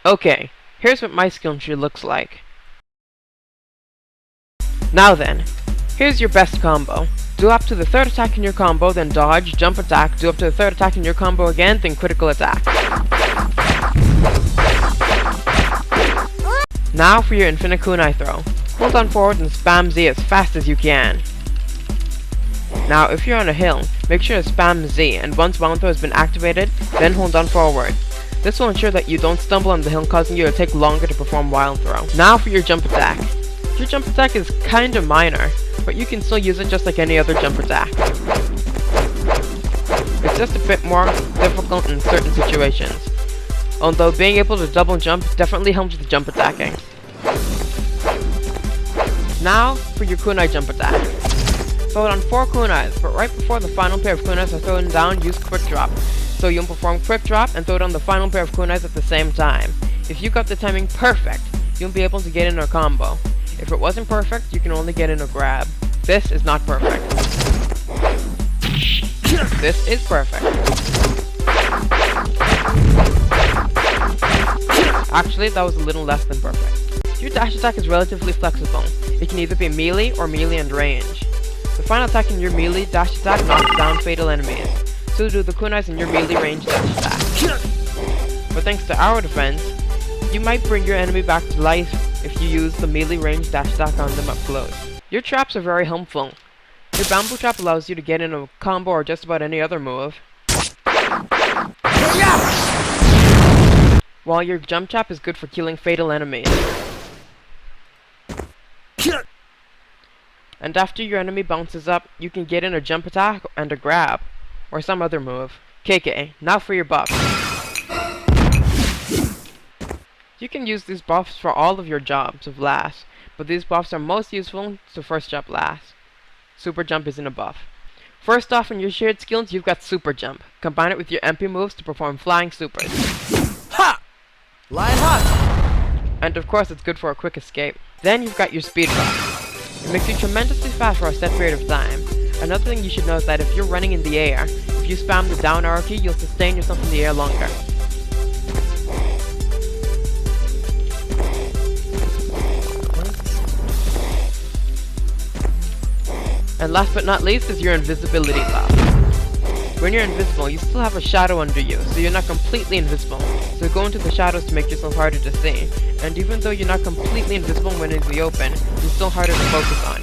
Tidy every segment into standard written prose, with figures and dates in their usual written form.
Okay, here's what my skill tree looks like. Now then, here's your best combo. Do up to the third attack in your combo, then dodge, jump attack, do up to the third attack in your combo again, then critical attack. Now for your infinite kunai throw. Hold on forward and spam Z as fast as you can. Now if you're on a hill, make sure to spam Z, and once wound throw has been activated, then hold on forward. This will ensure that you don't stumble on the hill, causing you to take longer to perform wild throw. Now for your jump attack. Your jump attack is kinda minor, but you can still use it just like any other jump attack. It's just a bit more difficult in certain situations, although being able to double jump definitely helps with jump attacking. Now for your kunai jump attack. Throw it on 4 kunais, but right before the final pair of kunais are thrown down, use quick drop. So you'll perform quick drop and throw it on the final pair of kunais at the same time. If you got the timing perfect, you'll be able to get in a combo. If it wasn't perfect, you can only get in a grab. This is not perfect. This is perfect. Actually, that was a little less than perfect. Your dash attack is relatively flexible. It can either be melee or melee and range. The final attack in your melee dash attack knocks down fatal enemies. So do the kunais in your melee range dash attack. But thanks to our defense, you might bring your enemy back to life if you use the melee range dash attack on them up close. Your traps are very helpful. Your bamboo trap allows you to get in a combo or just about any other move, while your jump trap is good for killing fatal enemies. And after your enemy bounces up, you can get in a jump attack and a grab, or some other move. KK, now for your buffs. You can use these buffs for all of your jobs of last, but these buffs are most useful to first jump last. Super jump isn't a buff. First off, in your shared skills, you've got super jump. Combine it with your MP moves to perform flying supers. Ha! Lion hot! And of course, it's good for a quick escape. Then you've got your speed buff. It makes you tremendously fast for a set period of time. Another thing you should know is that if you're running in the air, if you spam the down arrow key, you'll sustain yourself in the air longer. And last but not least is your invisibility buff. When you're invisible, you still have a shadow under you, so you're not completely invisible. So go into the shadows to make yourself harder to see. And even though you're not completely invisible when in the open, you're still harder to focus on.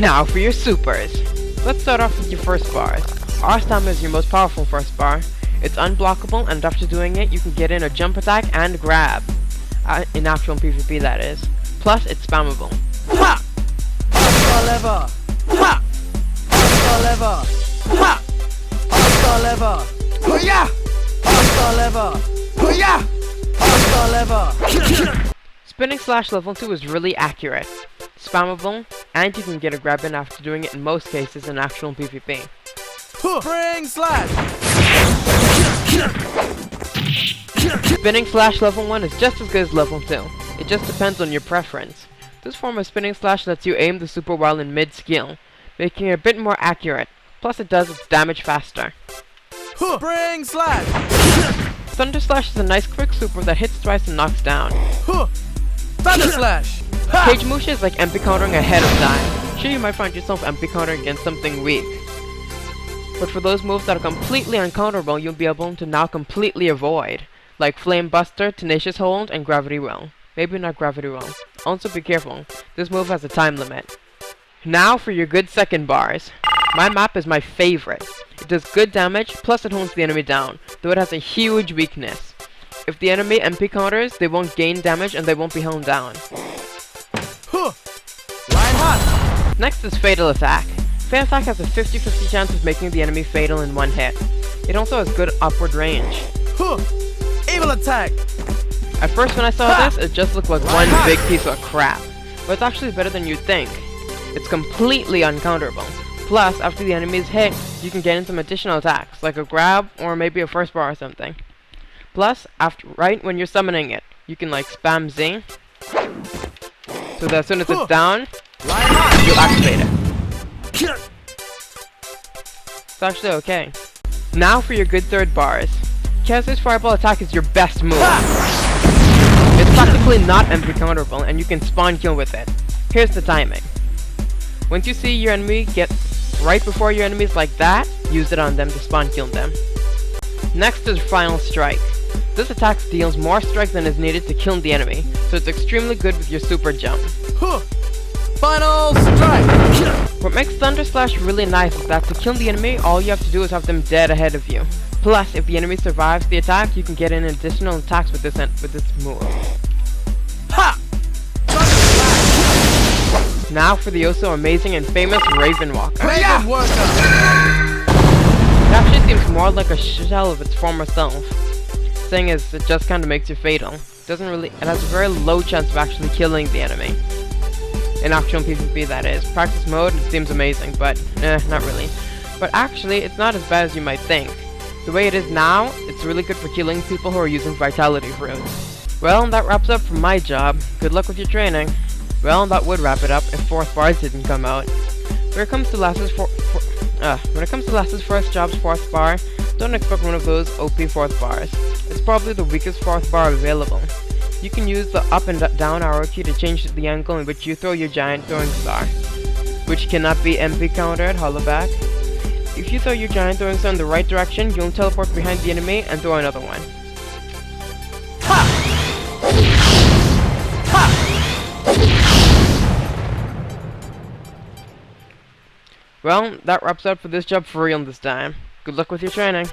Now for your supers. Let's start off with your first bars. R stamina is your most powerful first bar. It's unblockable, and after doing it, you can get in a jump attack and grab. In actual PvP, that is. Plus, it's spammable. Ha! Star lever! Ha! Star lever! Ha! Star lever! Hoo-yah! Star lever! Hoo-yah! Star lever! Spinning slash level 2 is really accurate, spammable, and you can get a grab in after doing it in most cases in actual PvP. Spring slash! Spinning slash level 1 is just as good as level 2. It just depends on your preference. This form of spinning slash lets you aim the super while in mid-skill, making it a bit more accurate, plus it does its damage faster. Spring slash! Thunder slash is a nice quick super that hits twice and knocks down. Thunder slash! Cage Musha is like MP countering ahead of time. Sure, you might find yourself MP countering against something weak, but for those moves that are completely uncounterable, you'll be able to now completely avoid, like Flame Buster, Tenacious Hold, and Gravity Well. Maybe not Gravity Well. Also be careful, this move has a time limit. Now for your good second bars. My map is my favorite. It does good damage, plus it holds the enemy down, though it has a huge weakness. If the enemy MP counters, they won't gain damage and they won't be held down. Lion hot! Next is Fatal Attack. Fatal Attack has a 50-50 chance of making the enemy fatal in one hit. It also has good upward range. Evil attack! At first when I saw this, it just looked like one big piece of crap. But it's actually better than you'd think. It's completely uncounterable. Plus, after the enemy is hit, you can get in some additional attacks, like a grab, or maybe a first bar or something. Plus, right when you're summoning it, you can like spam Z, so that as soon as it's down, you'll activate it. It's actually okay. Now for your good third bars. Kaiser's fireball attack is your best move. It's practically not MP counterable, and you can spawn kill with it. Here's the timing. Once you see your enemy get right before your enemies like that, use it on them to spawn kill them. Next is Final Strike. This attack deals more strike than is needed to kill the enemy, so it's extremely good with your super jump. Final strike. What makes Thunder Slash really nice is that to kill the enemy, all you have to do is have them dead ahead of you. Plus, if the enemy survives the attack, you can get in additional attacks with this move. Ha! Now for the also amazing and famous Raven Walker. Raven Walker. It actually seems more like a shell of its former self. Thing is, it just kinda makes you fatal. It has a very low chance of actually killing the enemy. In actual PvP, that is. Practice mode, it seems amazing, but not really. But actually, it's not as bad as you might think. The way it is now, it's really good for killing people who are using Vitality Fruits. Well, that wraps up for my job. Good luck with your training. Well, that would wrap it up if 4th bars didn't come out. When it comes to Lass's first job's 4th bar, don't expect one of those OP 4th bars. It's probably the weakest 4th bar available. You can use the up and down arrow key to change the angle in which you throw your giant throwing star, which cannot be MP countered, hollaback. If you throw your giant throwing star in the right direction, you'll teleport behind the enemy and throw another one. Ha! Ha! Well, that wraps up for this job for real this time. Good luck with your training.